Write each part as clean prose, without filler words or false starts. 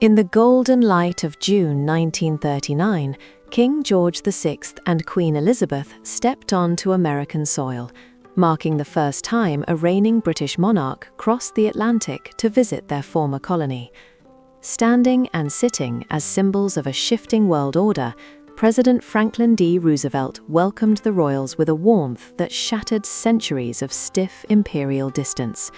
In the golden light of June 1939, King George VI and Queen Elizabeth stepped onto American soil, marking the first time a reigning British monarch crossed the Atlantic to visit their former colony. Standing and sitting as symbols of a shifting world order, President Franklin D. Roosevelt welcomed the royals with a warmth that shattered centuries of stiff imperial distance.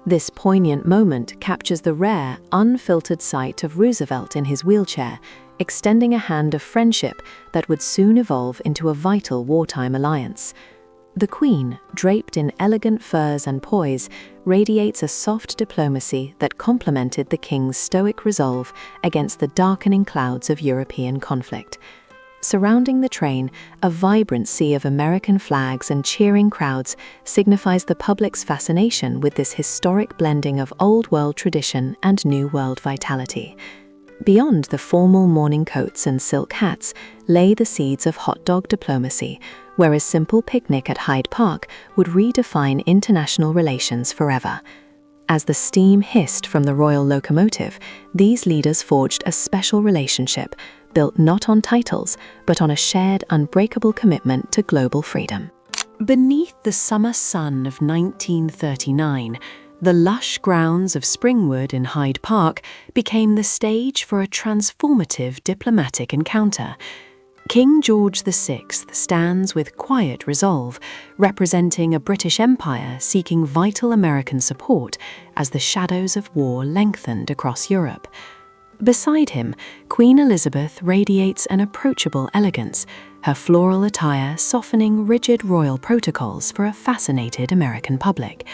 This poignant moment captures the rare, unfiltered sight of Roosevelt in his wheelchair, extending a hand of friendship that would soon evolve into a vital wartime alliance. The Queen, draped in elegant furs and poise, radiates a soft diplomacy that complemented the King's stoic resolve against the darkening clouds of European conflict. Surrounding the train, a vibrant sea of American flags and cheering crowds signifies the public's fascination with this historic blending of Old World tradition and New World vitality. Beyond the formal morning coats and silk hats lay the seeds of hot dog diplomacy, where a simple picnic at Hyde Park would redefine international relations forever. As the steam hissed from the royal locomotive, these leaders forged a special relationship, built not on titles, but on a shared, unbreakable commitment to global freedom. Beneath the summer sun of 1939, the lush grounds of Springwood in Hyde Park became the stage for a transformative diplomatic encounter. King George VI stands with quiet resolve, representing a British Empire seeking vital American support as the shadows of war lengthened across Europe. Beside him, Queen Elizabeth radiates an approachable elegance, her floral attire softening rigid royal protocols for a fascinated American public.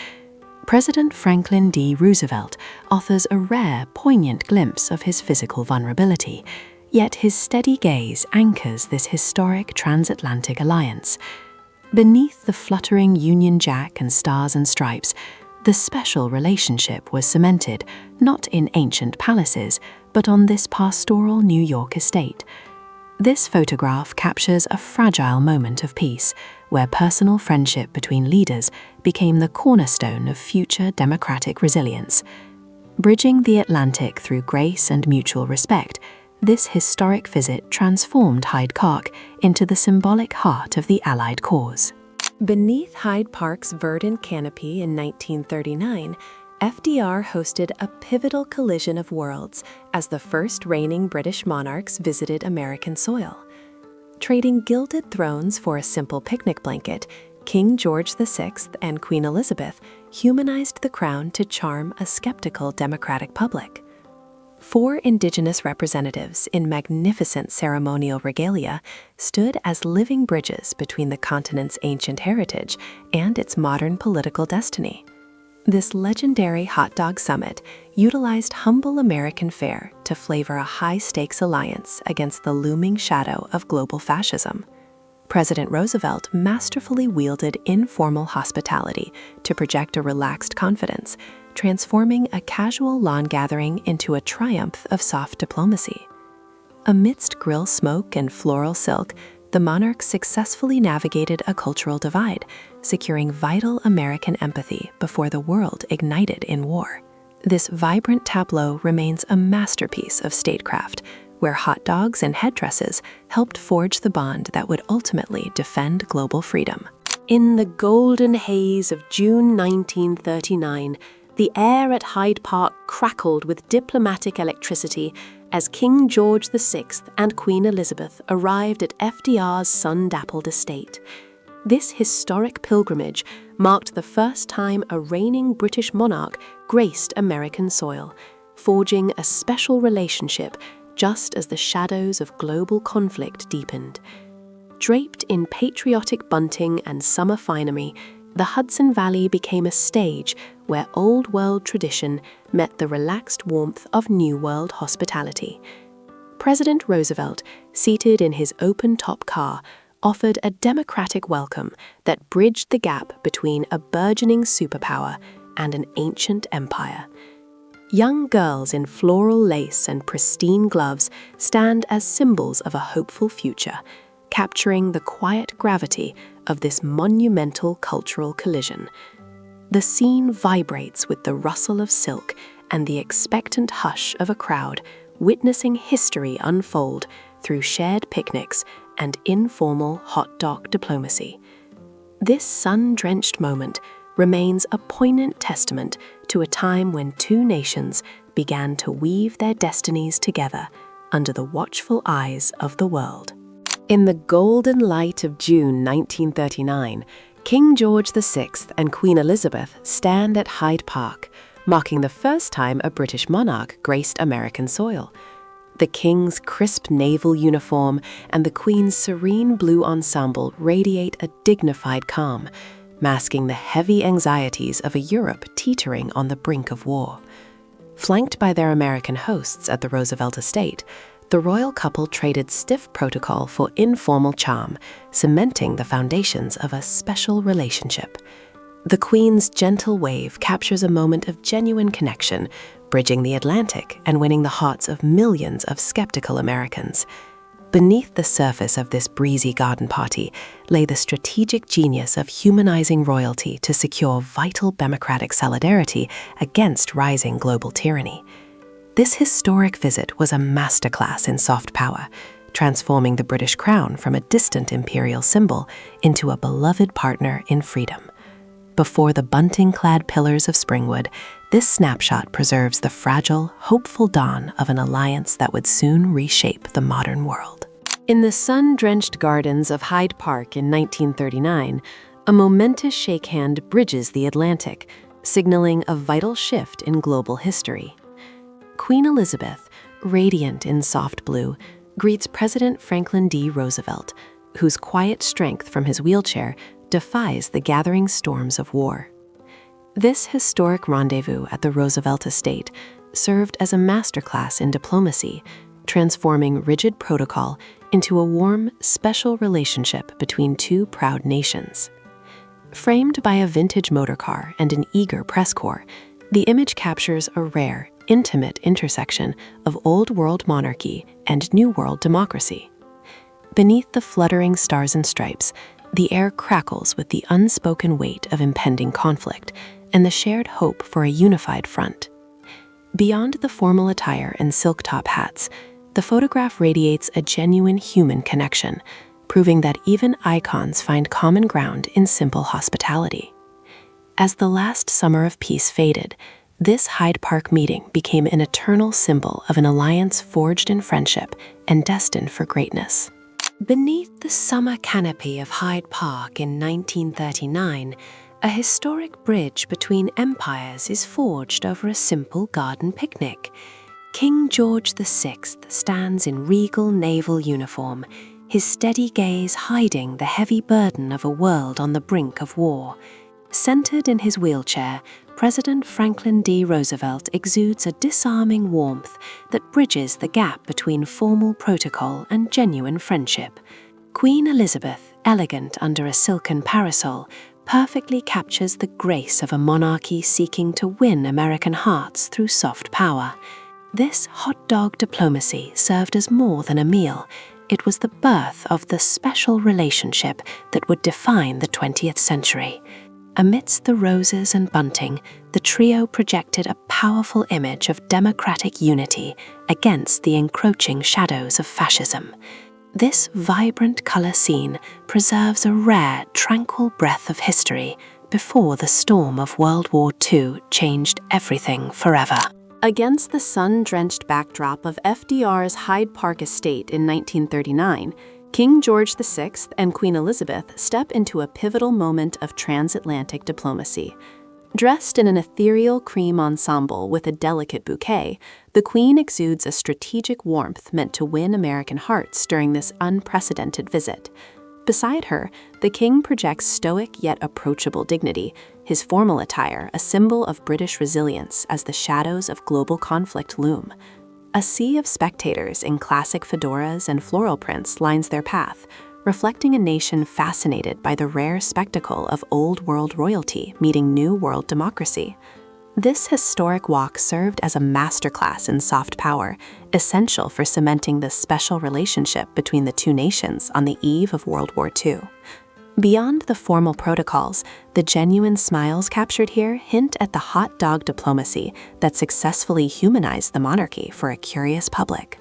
President Franklin D. Roosevelt offers a rare, poignant glimpse of his physical vulnerability, yet his steady gaze anchors this historic transatlantic alliance. Beneath the fluttering Union Jack and Stars and Stripes, the special relationship was cemented, not in ancient palaces, but on this pastoral New York estate. This photograph captures a fragile moment of peace, where personal friendship between leaders became the cornerstone of future democratic resilience. Bridging the Atlantic through grace and mutual respect, this historic visit transformed Hyde Park into the symbolic heart of the Allied cause. Beneath Hyde Park's verdant canopy in 1939, FDR hosted a pivotal collision of worlds as the first reigning British monarchs visited American soil. Trading gilded thrones for a simple picnic blanket, King George VI and Queen Elizabeth humanized the crown to charm a skeptical democratic public. 4 indigenous representatives in magnificent ceremonial regalia stood as living bridges between the continent's ancient heritage and its modern political destiny. This legendary hot dog summit utilized humble American fare to flavor a high-stakes alliance against the looming shadow of global fascism. President Roosevelt masterfully wielded informal hospitality to project a relaxed confidence, transforming a casual lawn gathering into a triumph of soft diplomacy. Amidst grill smoke and floral silk, the monarch successfully navigated a cultural divide, securing vital American empathy before the world ignited in war. This vibrant tableau remains a masterpiece of statecraft, where hot dogs and headdresses helped forge the bond that would ultimately defend global freedom. In the golden haze of June 1939, the air at Hyde Park crackled with diplomatic electricity as King George VI and Queen Elizabeth arrived at FDR's sun-dappled estate. This historic pilgrimage marked the first time a reigning British monarch graced American soil, forging a special relationship just as the shadows of global conflict deepened. Draped in patriotic bunting and summer finery, the Hudson Valley became a stage where Old World tradition met the relaxed warmth of New World hospitality. President Roosevelt, seated in his open-top car, offered a democratic welcome that bridged the gap between a burgeoning superpower and an ancient empire. Young girls in floral lace and pristine gloves stand as symbols of a hopeful future, capturing the quiet gravity of this monumental cultural collision. The scene vibrates with the rustle of silk and the expectant hush of a crowd witnessing history unfold through shared picnics and informal hot dog diplomacy. This sun-drenched moment remains a poignant testament to a time when two nations began to weave their destinies together under the watchful eyes of the world. In the golden light of June 1939, King George VI and Queen Elizabeth stand at Hyde Park, marking the first time a British monarch graced American soil. The King's crisp naval uniform and the Queen's serene blue ensemble radiate a dignified calm, masking the heavy anxieties of a Europe teetering on the brink of war. Flanked by their American hosts at the Roosevelt estate, the royal couple traded stiff protocol for informal charm, cementing the foundations of a special relationship. The Queen's gentle wave captures a moment of genuine connection, bridging the Atlantic and winning the hearts of millions of skeptical Americans. Beneath the surface of this breezy garden party lay the strategic genius of humanizing royalty to secure vital democratic solidarity against rising global tyranny. This historic visit was a masterclass in soft power, transforming the British crown from a distant imperial symbol into a beloved partner in freedom. Before the bunting-clad pillars of Springwood, this snapshot preserves the fragile, hopeful dawn of an alliance that would soon reshape the modern world. In the sun-drenched gardens of Hyde Park in 1939, a momentous shake hand bridges the Atlantic, signaling a vital shift in global history. Queen Elizabeth, radiant in soft blue, greets President Franklin D. Roosevelt, whose quiet strength from his wheelchair defies the gathering storms of war. This historic rendezvous at the Roosevelt estate served as a masterclass in diplomacy, transforming rigid protocol into a warm, special relationship between two proud nations. Framed by a vintage motorcar and an eager press corps, the image captures a rare, intimate intersection of Old World monarchy and New World democracy. Beneath the fluttering stars and stripes, the air crackles with the unspoken weight of impending conflict and the shared hope for a unified front. Beyond the formal attire and silk-top hats, the photograph radiates a genuine human connection, proving that even icons find common ground in simple hospitality. As the last summer of peace faded, this Hyde Park meeting became an eternal symbol of an alliance forged in friendship and destined for greatness. Beneath the summer canopy of Hyde Park in 1939, a historic bridge between empires is forged over a simple garden picnic. King George VI stands in regal naval uniform, his steady gaze hiding the heavy burden of a world on the brink of war. Centered in his wheelchair, President Franklin D. Roosevelt exudes a disarming warmth that bridges the gap between formal protocol and genuine friendship. Queen Elizabeth, elegant under a silken parasol, perfectly captures the grace of a monarchy seeking to win American hearts through soft power. This hot dog diplomacy served as more than a meal. It was the birth of the special relationship that would define the 20th century. Amidst the roses and bunting, the trio projected a powerful image of democratic unity against the encroaching shadows of fascism. This vibrant color scene preserves a rare, tranquil breath of history before the storm of World War II changed everything forever. Against the sun-drenched backdrop of FDR's Hyde Park estate in 1939, King George VI and Queen Elizabeth step into a pivotal moment of transatlantic diplomacy. Dressed in an ethereal cream ensemble with a delicate bouquet, the Queen exudes a strategic warmth meant to win American hearts during this unprecedented visit. Beside her, the King projects stoic yet approachable dignity, his formal attire a symbol of British resilience as the shadows of global conflict loom. A sea of spectators in classic fedoras and floral prints lines their path, reflecting a nation fascinated by the rare spectacle of old world royalty meeting new world democracy. This historic walk served as a masterclass in soft power, essential for cementing the special relationship between the two nations on the eve of World War II. Beyond the formal protocols, the genuine smiles captured here hint at the hot dog diplomacy that successfully humanized the monarchy for a curious public.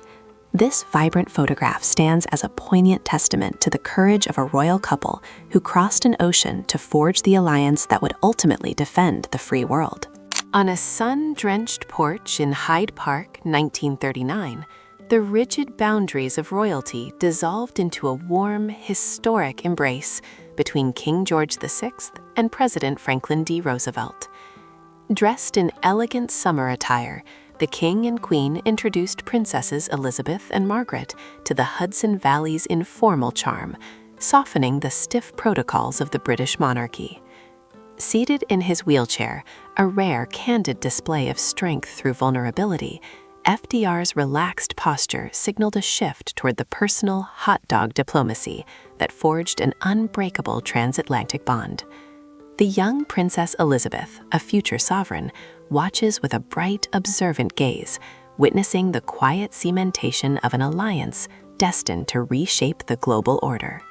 This vibrant photograph stands as a poignant testament to the courage of a royal couple who crossed an ocean to forge the alliance that would ultimately defend the free world. On a sun-drenched porch in Hyde Park, 1939, the rigid boundaries of royalty dissolved into a warm, historic embrace between King George VI and President Franklin D. Roosevelt. Dressed in elegant summer attire, the King and Queen introduced Princesses Elizabeth and Margaret to the Hudson Valley's informal charm, softening the stiff protocols of the British monarchy. Seated in his wheelchair, a rare, candid display of strength through vulnerability, FDR's relaxed posture signaled a shift toward the personal hot dog diplomacy that forged an unbreakable transatlantic bond. The young Princess Elizabeth, a future sovereign, watches with a bright, observant gaze, witnessing the quiet cementation of an alliance destined to reshape the global order.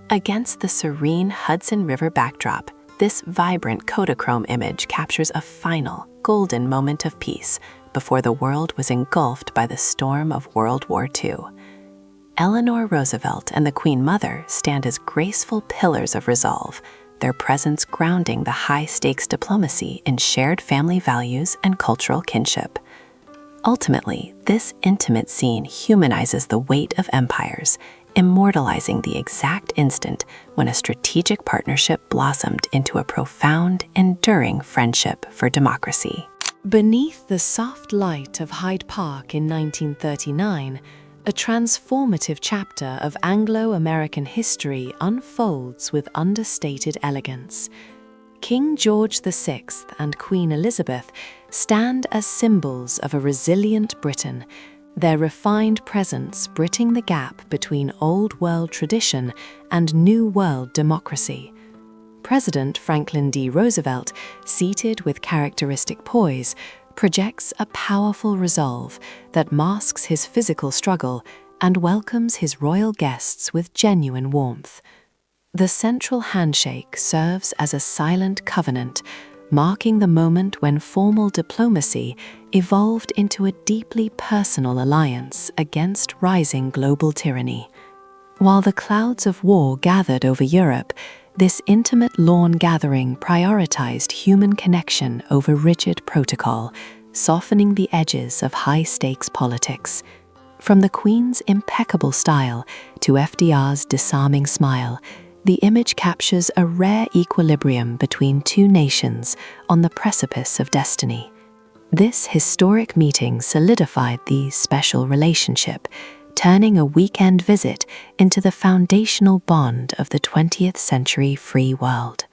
Against the serene Hudson River backdrop, this vibrant Kodachrome image captures a final, golden moment of peace before the world was engulfed by the storm of World War II. Eleanor Roosevelt and the Queen Mother stand as graceful pillars of resolve, their presence grounding the high-stakes diplomacy in shared family values and cultural kinship. Ultimately, this intimate scene humanizes the weight of empires, immortalizing the exact instant when a strategic partnership blossomed into a profound, enduring friendship for democracy. Beneath the soft light of Hyde Park in 1939, a transformative chapter of Anglo-American history unfolds with understated elegance. King George VI and Queen Elizabeth stand as symbols of a resilient Britain, their refined presence bridging the gap between Old World tradition and New World democracy. President Franklin D. Roosevelt, seated with characteristic poise, projects a powerful resolve that masks his physical struggle and welcomes his royal guests with genuine warmth. The central handshake serves as a silent covenant, marking the moment when formal diplomacy evolved into a deeply personal alliance against rising global tyranny. While the clouds of war gathered over Europe, this intimate lawn gathering prioritized human connection over rigid protocol, softening the edges of high-stakes politics. From the Queen's impeccable style to FDR's disarming smile, the image captures a rare equilibrium between two nations on the precipice of destiny. This historic meeting solidified the special relationship, turning a weekend visit into the foundational bond of the 20th century free world.